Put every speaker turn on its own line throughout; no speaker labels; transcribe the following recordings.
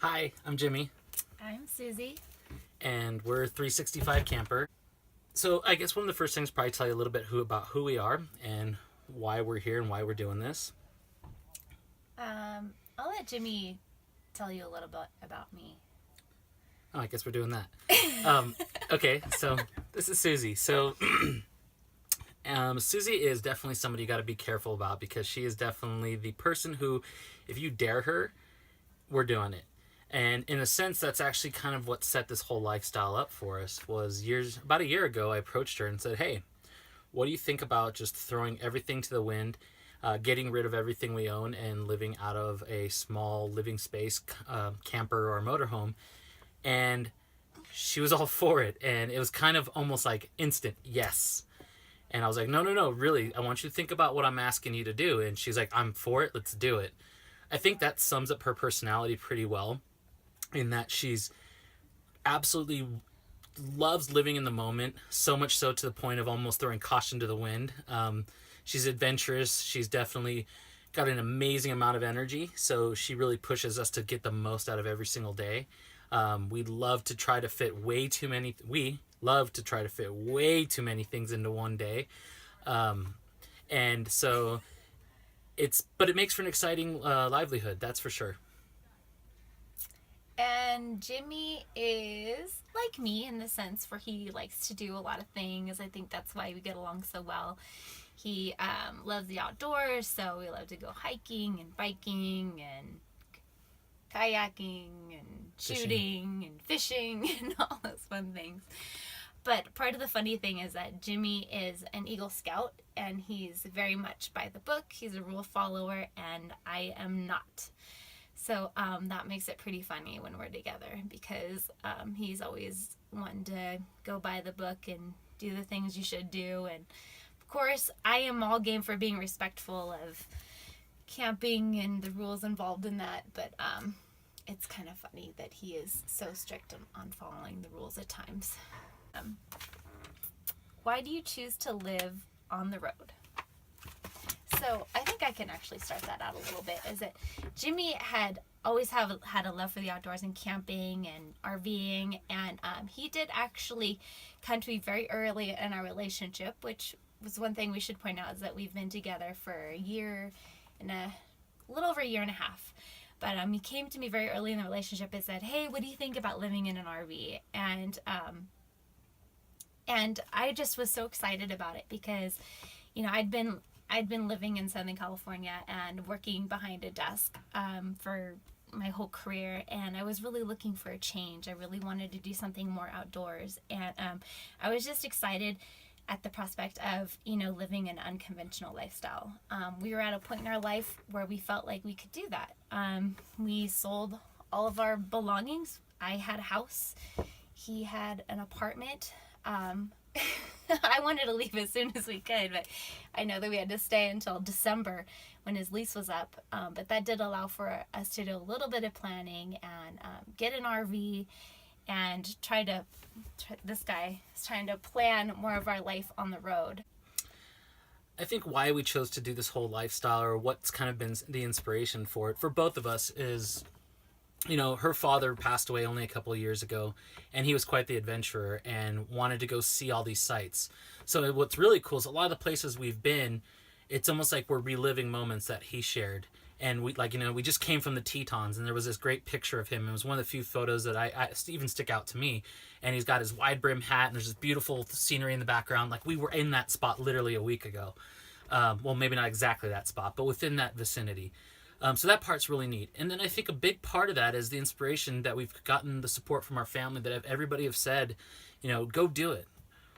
Hi, I'm Jimmy,
I'm Susie.
and we're 365 Camper. So I guess one of the first things probably tell you a little bit about who we are and why we're here and why we're doing this.
I'll let Jimmy tell you a little bit about me.
Oh, I guess we're doing that. Okay, so this is Susie. Susie is definitely somebody you got to be careful about because she is definitely the person who, if you dare her, we're doing it. And in a sense, that's actually kind of what set this whole lifestyle up for us. Was about a year ago, I approached her and said, "Hey, what do you think about just throwing everything to the wind, getting rid of everything we own, and living out of a small living space, camper or motorhome?" And she was all for it, and it was kind of almost like instant yes. And I was like, no, no, no, really, I want you to think about what I'm asking you to do. And she's like, I'm for it, let's do it. I think that sums up her personality pretty well, in that she's absolutely loves living in the moment, so much so to the point of almost throwing caution to the wind. She's adventurous. She's definitely got an amazing amount of energy, so she really pushes us to get the most out of every single day. We love to try to fit way too many. We love to try to fit way too many things into one day, and so but it makes for an exciting livelihood. That's for sure.
And Jimmy is like me in the sense where he likes to do a lot of things. I think that's why we get along so well. He loves the outdoors, so we love to go hiking and biking and kayaking and shooting and fishing and all those fun things. But part of the funny thing is that Jimmy is an Eagle Scout and he's very much by the book. He's a rule follower, and I am not. So that makes it pretty funny when we're together because he's always wanting to go by the book and do the things you should do. And of course, I am all game for being respectful of camping and the rules involved in that. But it's kind of funny that he is so strict on following the rules at times. Why do you choose to live on the road? So I think I can actually start that out a little bit. Is that Jimmy had always had a love for the outdoors and camping and RVing, and he did actually come to me very early in our relationship, which was one thing we should point out is that we've been together for a little over a year and a half. But he came to me very early in the relationship and said, "Hey, what do you think about living in an RV?" And I just was so excited about it because, I'd been living in Southern California and working behind a desk for my whole career, and I was really looking for a change. I really wanted to do something more outdoors, and I was just excited at the prospect of living an unconventional lifestyle. We were at a point in our life where we felt like we could do that. We sold all of our belongings. I had a house. He had an apartment. I wanted to leave as soon as we could, but I know that we had to stay until December when his lease was up. But that did allow for us to do a little bit of planning and get an RV and this guy is trying to plan more of our life on the road.
I think why we chose to do this whole lifestyle, or what's kind of been the inspiration for it for both of us, is her father passed away only a couple of years ago, and he was quite the adventurer and wanted to go see all these sites. So what's really cool is a lot of the places we've been, it's almost like we're reliving moments that he shared. And we just came from the Tetons, and there was this great picture of him. It was one of the few photos that I even stick out to me. And he's got his wide brim hat, and there's this beautiful scenery in the background. Like, we were in that spot literally a week ago. Well, maybe not exactly that spot, but within that vicinity. So that part's really neat. And then I think a big part of that is the inspiration that we've gotten, the support from our family, that everybody have said, go do it.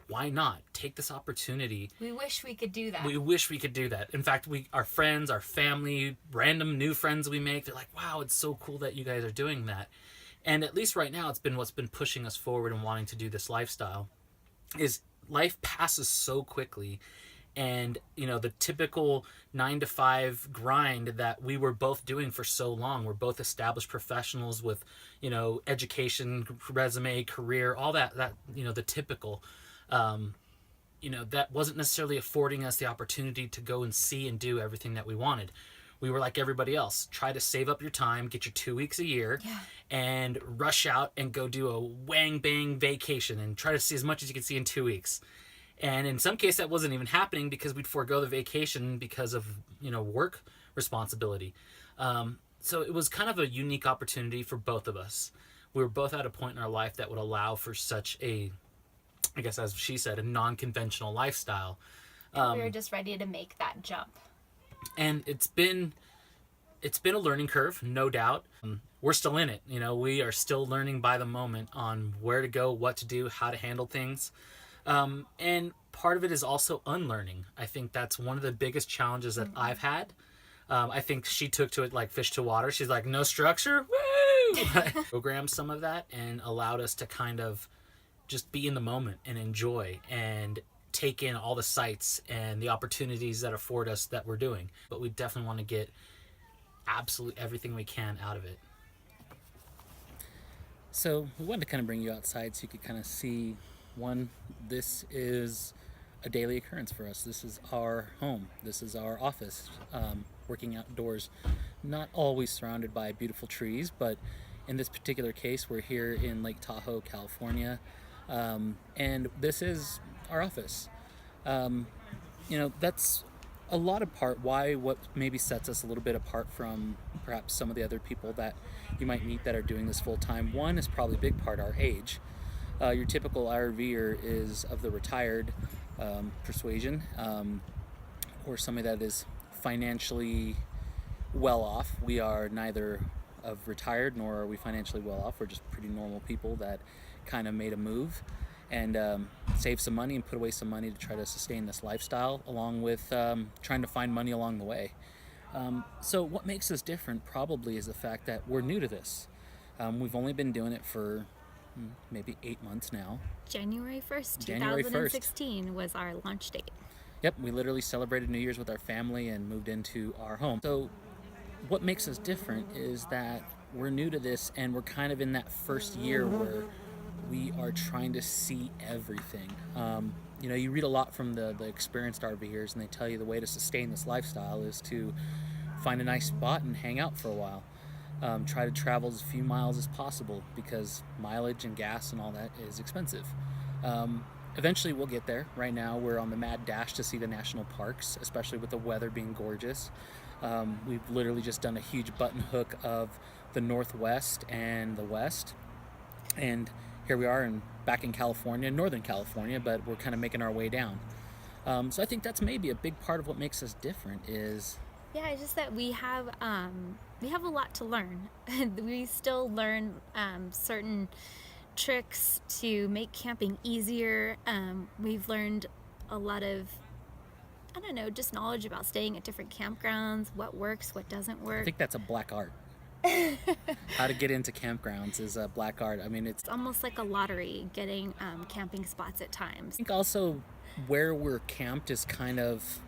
Why not? Take this opportunity.
We wish we could do that.
We wish we could do that. In fact, our friends, our family, random new friends we make, they're like, wow, it's so cool that you guys are doing that. And at least right now, it's been what's been pushing us forward and wanting to do this lifestyle. Is life passes so quickly. And the typical 9 to 5 grind that we were both doing for so long, we're both established professionals with education, resume, career, all that the typical, that wasn't necessarily affording us the opportunity to go and see and do everything that we wanted. we were like everybody else. Try to save up your time, get your 2 weeks a year, and rush out and go do a wang bang vacation and try to see as much as you can see in 2 weeks. And in some cases, that wasn't even happening because we'd forego the vacation because of, work responsibility. So it was kind of a unique opportunity for both of us. We were both at a point in our life that would allow for such a, I guess, as she said, a non-conventional lifestyle.
We were just ready to make that jump.
And it's been a learning curve, no doubt. We're still in it. We are still learning by the moment on where to go, what to do, how to handle things. And part of it is also unlearning. I think that's one of the biggest challenges that I've had. I think she took to it like fish to water. She's like, no structure, woo! Programmed some of that and allowed us to kind of just be in the moment and enjoy and take in all the sights and the opportunities that afford us that we're doing. But we definitely want to get absolutely everything we can out of it. So we wanted to kind of bring you outside so you could kind of see, one, this is a daily occurrence for us. This is our home. This is our office, working outdoors, not always surrounded by beautiful trees, but in this particular case, we're here in Lake Tahoe, California, and this is our office. That's a lot of part why what maybe sets us a little bit apart from perhaps some of the other people that you might meet that are doing this full time. One is probably a big part our age. Your typical RVer is of the retired persuasion, or somebody that is financially well off. We are neither of retired nor are we financially well off. We're just pretty normal people that kind of made a move and save some money and put away some money to try to sustain this lifestyle, along with trying to find money along the way. So what makes us different probably is the fact that we're new to this. We've only been doing it for maybe 8 months now.
January 1st,
January
2016 was our launch date.
Yep, we literally celebrated New Year's with our family and moved into our home. So what makes us different is that we're new to this and we're kind of in that first year where we are trying to see everything. You read a lot from the experienced RVers, and they tell you the way to sustain this lifestyle is to find a nice spot and hang out for a while. Try to travel as few miles as possible because mileage and gas and all that is expensive. Eventually we'll get there. Right now we're on the mad dash to see the national parks, especially with the weather being gorgeous. We've literally just done a huge button hook of the Northwest and the West. And here we are back in California, Northern California, but we're kind of making our way down. So I think that's maybe a big part of what makes us different is...
Yeah, it's just that we have a lot to learn. We still learn certain tricks to make camping easier. We've learned a lot of, just knowledge about staying at different campgrounds, what works, what doesn't work.
I think that's a black art. How to get into campgrounds is a black art. I mean, it's
almost like a lottery getting camping spots at times.
I think also where we're camped is kind of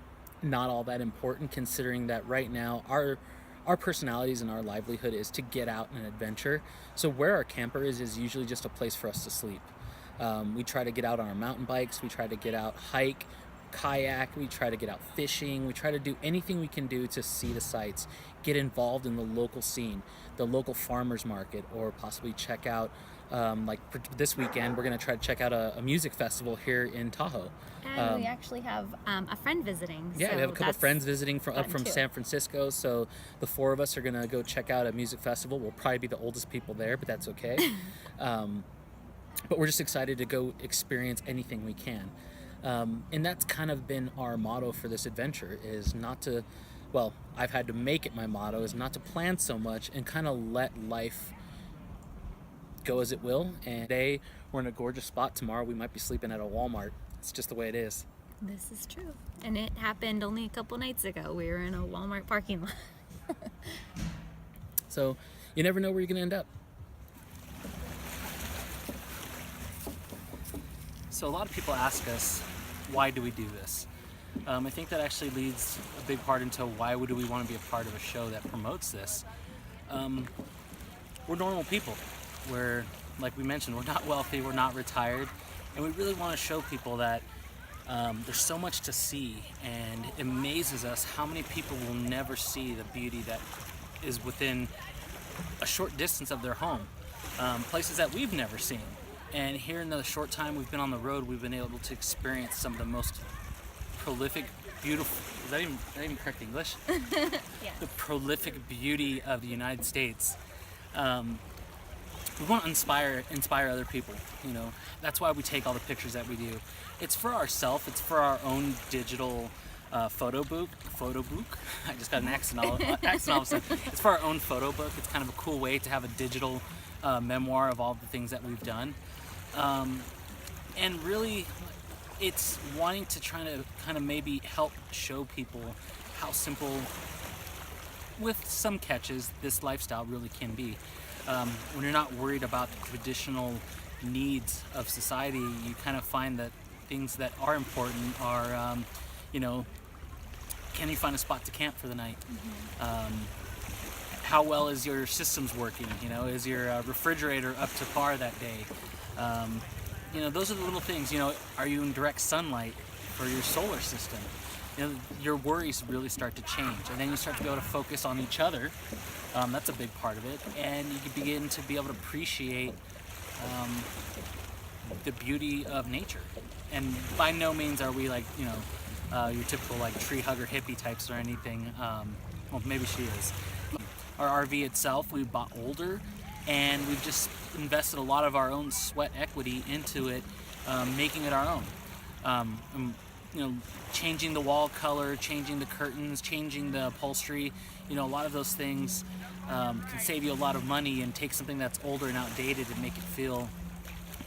not all that important, considering that right now our personalities and our livelihood is to get out and adventure. So where our camper is usually just a place for us to sleep. We try to get out on our mountain bikes. We try to get out, hike, kayak. We try to get out fishing. We try to do anything we can do to see the sights, get involved in the local scene, the local farmers market, or possibly check out, this weekend, we're going to try to check out a music festival here in Tahoe.
And we actually have a friend visiting.
Yeah,
so
we have a couple friends visiting up from
too.
San Francisco. So the four of us are going to go check out a music festival. We'll probably be the oldest people there, but that's okay. But we're just excited to go experience anything we can. And that's kind of been our motto for this adventure, is not to, well, I've had to make it my motto, is not to plan so much and kind of let life go as it will. And today we're in a gorgeous spot. Tomorrow we might be sleeping at a Walmart. It's just the way it is.
This is true. And it happened only a couple nights ago. We were in a Walmart parking lot.
So you never know where you're going to end up. So a lot of people ask us, why do we do this? I think that actually leads a big part into why do we want to be a part of a show that promotes this. We're normal people. We're, like we mentioned, we're not wealthy, we're not retired, and we really want to show people that There's so much to see, and it amazes us how many people will never see the beauty that is within a short distance of their home, places that we've never seen. And here in the short time we've been on the road, we've been able to experience some of the most prolific, beautiful, is that even correct English?
Yeah.
The prolific beauty of the United States. We want to inspire other people, you know. That's why we take all the pictures that we do. It's for ourselves, it's for our own digital photo book. I just got an accent all of a sudden. It's for our own photo book. It's kind of a cool way to have a digital memoir of all the things that we've done. And really, it's wanting to try to kind of maybe help show people how simple, with some catches, this lifestyle really can be. When you're not worried about the traditional needs of society, you kind of find that things that are important are, you know, can you find a spot to camp for the night? How well is your systems working? You know, is your refrigerator up to par that day? You know, those are the little things. You know, are you in direct sunlight for your solar system? You know, your worries really start to change, and then you start to be able to focus on each other. That's a big part of it, and you can begin to be able to appreciate the beauty of nature. And by no means are we like, you know, your typical like tree hugger hippie types or anything. Well, maybe she is. Our RV itself, we bought older, and we've just invested a lot of our own sweat equity into it, making it our own. You know, changing the wall color, changing the curtains, changing the upholstery. You know, a lot of those things can save you a lot of money and take something that's older and outdated and make it feel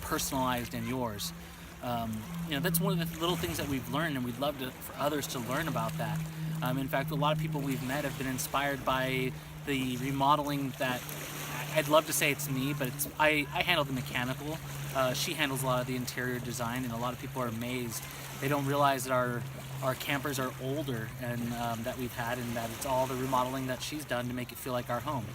personalized and yours. You know, that's one of the little things that we've learned, and we'd love for others to learn about that. In fact, a lot of people we've met have been inspired by the remodeling that, I'd love to say it's me, but I handle the mechanical. She handles a lot of the interior design, and a lot of people are amazed. They don't realize that our campers are older and that we've had, and that it's all the remodeling that she's done to make it feel like our home.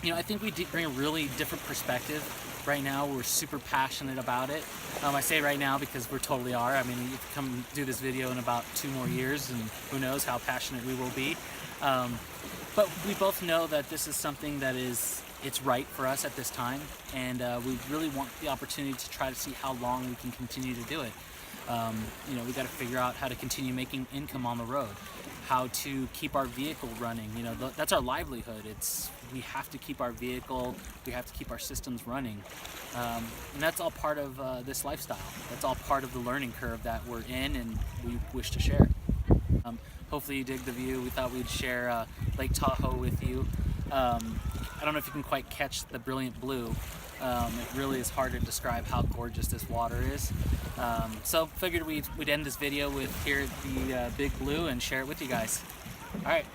You know, I think we bring a really different perspective. Right now, we're super passionate about it. I say right now because we totally are. I mean, you can come do this video in about 2 more years, and who knows how passionate we will be. But we both know that this is something that it's right for us at this time, and we really want the opportunity to try to see how long we can continue to do it. You know, we got to figure out how to continue making income on the road, how to keep our vehicle running. You know, that's our livelihood. We have to keep our vehicle, we have to keep our systems running, and that's all part of this lifestyle. That's all part of the learning curve that we're in and we wish to share. Hopefully you dig the view. We thought we'd share Lake Tahoe with you. I don't know if you can quite catch the brilliant blue. It really is hard to describe how gorgeous this water is. So figured we'd end this video with here at the Big Blue and share it with you guys. All right.